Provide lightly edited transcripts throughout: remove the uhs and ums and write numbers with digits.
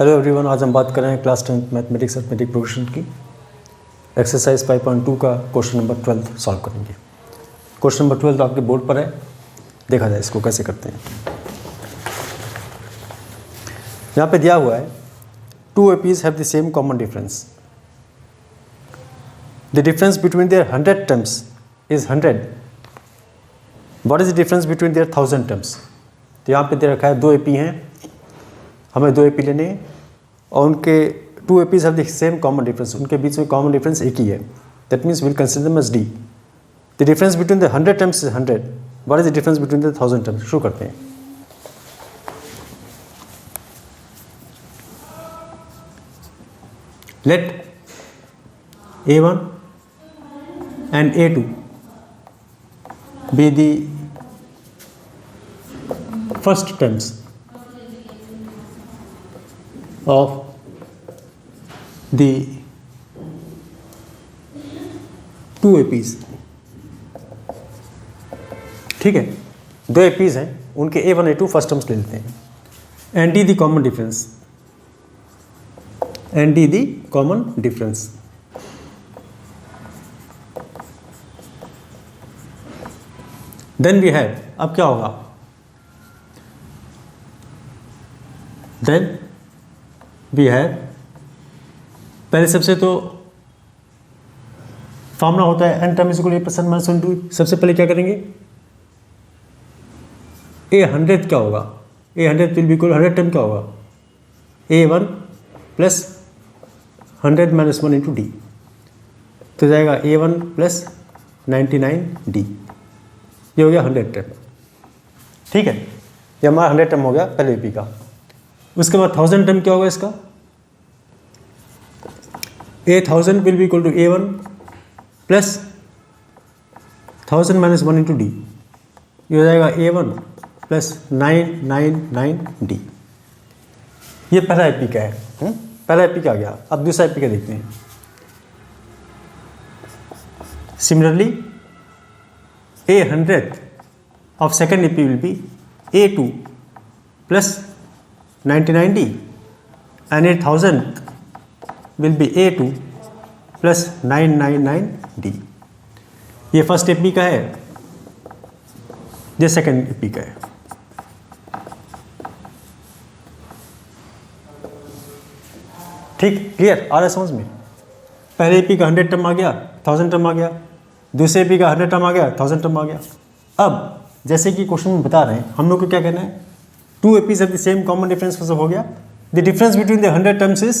Hello everyone, आज हम बात कर रहे हैं class 10th mathematics arithmetic progression की एक्सरसाइज 5.2 का क्वेश्चन नंबर 12 सॉल्व करेंगे। क्वेश्चन नंबर 12 आपके बोर्ड पर है, देखा जाए इसको कैसे करते हैं। यहाँ पे दिया हुआ है two APs have the same common difference, the difference between their 100 terms is 100, what is the difference between their 1000 terms. तो यहाँ पे दे रखा है दो एपी हैं, हमें दो एपी लेने हैं और उनके two APs have the same common difference, उनके बीच में कॉमन डिफरेंस एक ही है। That means will consider them as d. The difference between the 100 terms is 100, what is the difference between the 1000 terms. शुरू करते हैं। Let A1 and A2 be the first terms of the two APs। ठीक है, दो APs हैं, उनके A1 A2 first terms ले लेते हैं and d the common difference, and d the common difference. Then we have, अब क्या होगा, देन वी हैव, पहले सबसे तो फॉर्मूला होता है n term is equal to a+n - 1/2। सबसे पहले क्या करेंगे, A100 क्या होगा, A100 will be equal 100 term क्या होगा, A1 + 100 - 1 × d, तो जाएगा A1 + 99d। ये हो गया 100 टर्म। ठीक है, ये हमारा 100 टर्म हो गया पहले एपी का। उसके बाद 1000 टर्म क्या होगा इसका, A1000 will be equal to A1 + 1000 - 1 × d, ये हो जाएगा A1 + 999d। ये पहला एपी का है, पहला एपी का आ गया। अब दूसरा एपी का देखते हैं। Similarly A100 of second AP will be A2 + 99d and A1000 will be A2 + 999d। ये फर्स्ट एपी का है, ये सेकेंड एपी का है। ठीक, क्लियर आ रहा है समझ में। पहले एपी का 100 टर्म आ गया, 1000 टर्म आ गया, दूसरे एपी का 100 टर्म आ गया, 1000 टर्म आ गया। अब जैसे कि क्वेश्चन में बता रहे हैं, हम लोग को क्या करना है, two APs have the same common difference हो गया। The difference between the 100 terms is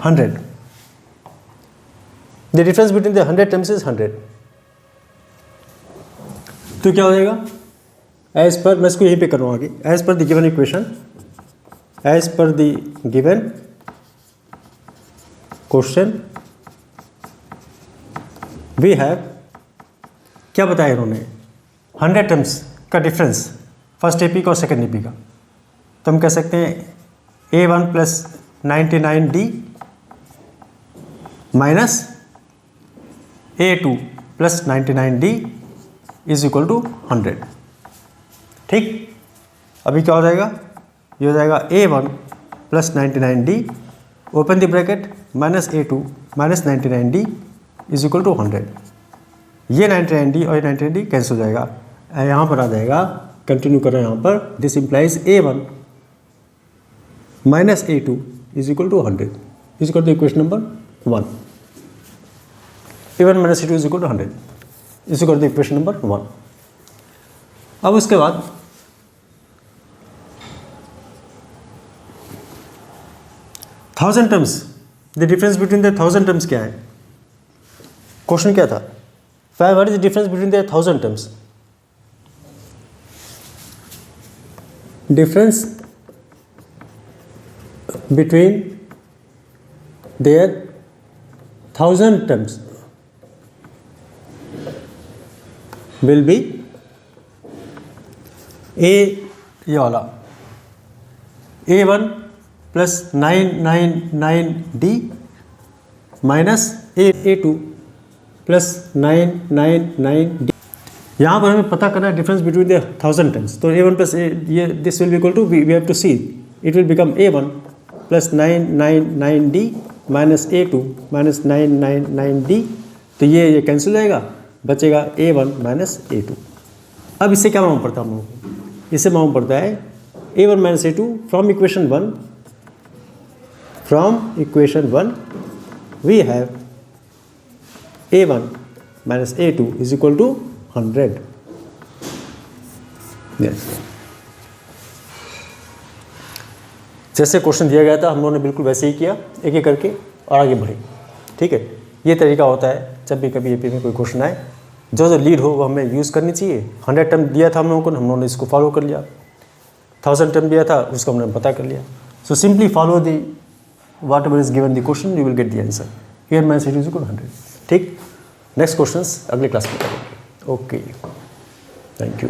100, the difference between the 100 terms is 100। तो क्या हो जाएगा, एज पर, मैं इसको यहीं पे कर रहा हूँ आगे, as per the given equation, as per the given question we have, क्या बताया इन्होंने, 100 टर्म्स का डिफरेंस फर्स्ट एपी का और सेकेंड एपी का। तो हम कह सकते हैं A1 + 99d - A2 + 99d is equal to 100। ठीक, अभी क्या हो जाएगा, ये हो जाएगा A1 + 99d open the bracket -A2 - 99d is equal to 100। ये 99d और ये 99d कैंसिल हो जाएगा, यहाँ पर आ जाएगा, कंटिन्यू कर रहे हैं यहाँ पर, this implies A1 - A2 is equal to 100 is equal to equation number 1। A1 - A2 is equal to 100 is equal to equation number 1। अब उसके बाद thousand terms, the difference between the 1000 terms क्या है, क्वेश्चन क्या था, what is the difference between the 1000 terms. Difference between their 1000 terms will be ये वाला A1 + 999d - A2 + 999d। यहाँ पर हमें पता करना है डिफरेंस बिटवीन द 1000 टर्म्स। तो A1 + ये this will be equal to, we have to see it will become A1 plus 999D minus A2 minus 999D, तो ये कैंसिल हो जाएगा, बचेगा A1 माइनस A2। अब इससे क्या मालूम पड़ता है हम लोगों को? इससे मालूम पड़ता है A1 minus A2 from equation 1 we have A1 minus A2 is equal to 100। जैसे क्वेश्चन दिया गया था हम लोगों ने बिल्कुल वैसे ही किया, एक एक करके और आगे बढ़े। ठीक है, ये तरीका होता है जब भी कभी एपी में कोई क्वेश्चन आए, जो लीड हो वो हमें यूज़ करनी चाहिए। 100 टर्म दिया था हम लोगों ने इसको फॉलो कर लिया। 1000 टर्म दिया था उसको हमने पता कर लिया। So simply follow the whatever is given the question, you will get the answer. Here minus A2 is equal to 100। ठीक, नेक्स्ट क्वेश्चंस अगले क्लास में करेंगे। Okay, thank you.